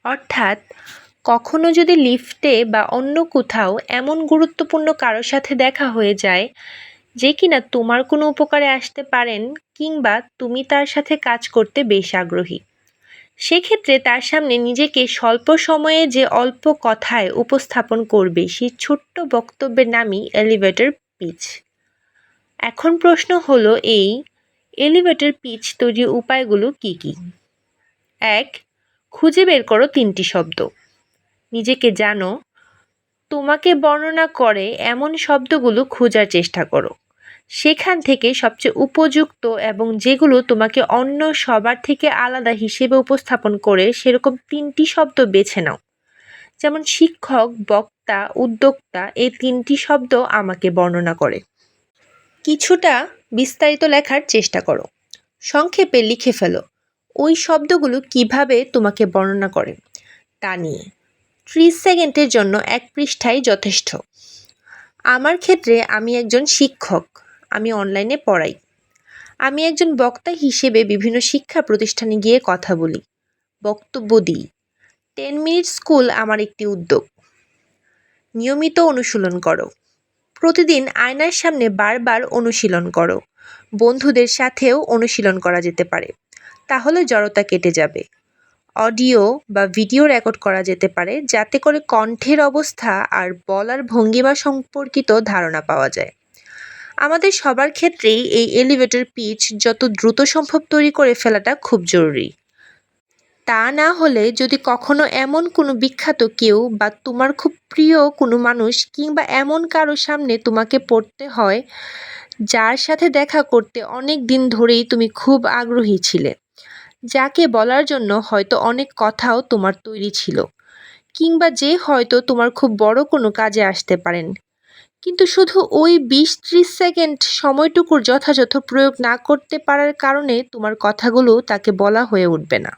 অর্থাৎ কখনো যদি লিফটে বা অন্য কোথাও এমন গুরুত্বপূর্ণ কারোর সাথে দেখা হয়ে যায় যে কিনা তোমার কোনো উপকারে আসতে পারেন কিংবা তুমি তার সাথে কাজ করতে বেশ আগ্রহী, সেক্ষেত্রে তার সামনে নিজেকে স্বল্প সময়ে যে অল্প কথায় উপস্থাপন করবে সেই ছোট্ট বক্তব্যের নামই এলিভেটর পিচ। এখন প্রশ্ন হলো এই এলিভেটর পিচ তৈরির উপায়গুলো কি কি? ১. খুঁজে বের করো ৩টি শব্দ। নিজেকে জানো, তোমাকে বর্ণনা করে এমন শব্দগুলো খোঁজার চেষ্টা করো। সেখান থেকে সবচেয়ে উপযুক্ত এবং যেগুলো তোমাকে অন্য সবার থেকে আলাদা হিসেবে উপস্থাপন করে সেরকম ৩টি শব্দ বেছে নাও। যেমন শিক্ষক, বক্তা, উদ্যোক্তা, এই ৩টি শব্দ আমাকে বর্ণনা করে। কিছুটা বিস্তারিত লেখার চেষ্টা করো। সংক্ষেপে লিখে ফেলো ওই শব্দগুলো কিভাবে তোমাকে বর্ণনা করে তা নিয়ে। 30 সেকেন্ডের জন্য এক পৃষ্ঠাই যথেষ্ট। আমার ক্ষেত্রে আমি একজন শিক্ষক, আমি অনলাইনে পড়াই। আমি একজন বক্তা হিসেবে বিভিন্ন শিক্ষা প্রতিষ্ঠানে গিয়ে কথা বলি, বক্তব্য দিই। 10 মিনিট স্কুল আমার একটি উদ্যোগ। নিয়মিত অনুশীলন করো। প্রতিদিন আয়নার সামনে বারবার অনুশীলন করো। বন্ধুদের সাথেও অনুশীলন করা যেতে পারে, তাহলে জড়তা কেটে যাবে। অডিও বা ভিডিও রেকর্ড করা যেতে পারে যাতে করে কণ্ঠের অবস্থা আর বলার ভঙ্গিমা সম্পর্কিত ধারণা পাওয়া যায়। আমাদের সবার ক্ষেত্রেই এই এলিভেটর পিচ যত দ্রুত সম্ভব তৈরি করে ফেলাটা খুব জরুরি। তা না হলে যদি কখনো এমন কোনো বিখ্যাত কেউ বা তোমার খুব প্রিয় কোনো মানুষ কিংবা এমন কারো সামনে তোমাকে পড়তে হয় যার সাথে দেখা করতে অনেক দিন ধরেই তুমি খুব আগ্রহী ছিলে, যাকে বলার জন্য হয়তো অনেক কথাও তোমার তৈরি ছিল, কিংবা যে হয়তো তোমার খুব বড় কোনো কাজে আসতে পারেন, কিন্তু শুধু ওই 20-30 সেকেন্ড সময়টুকুর যথাযথ প্রয়োগ না করতে পারার কারণে তোমার কথাগুলো তাকে বলা হয়ে উঠবে না।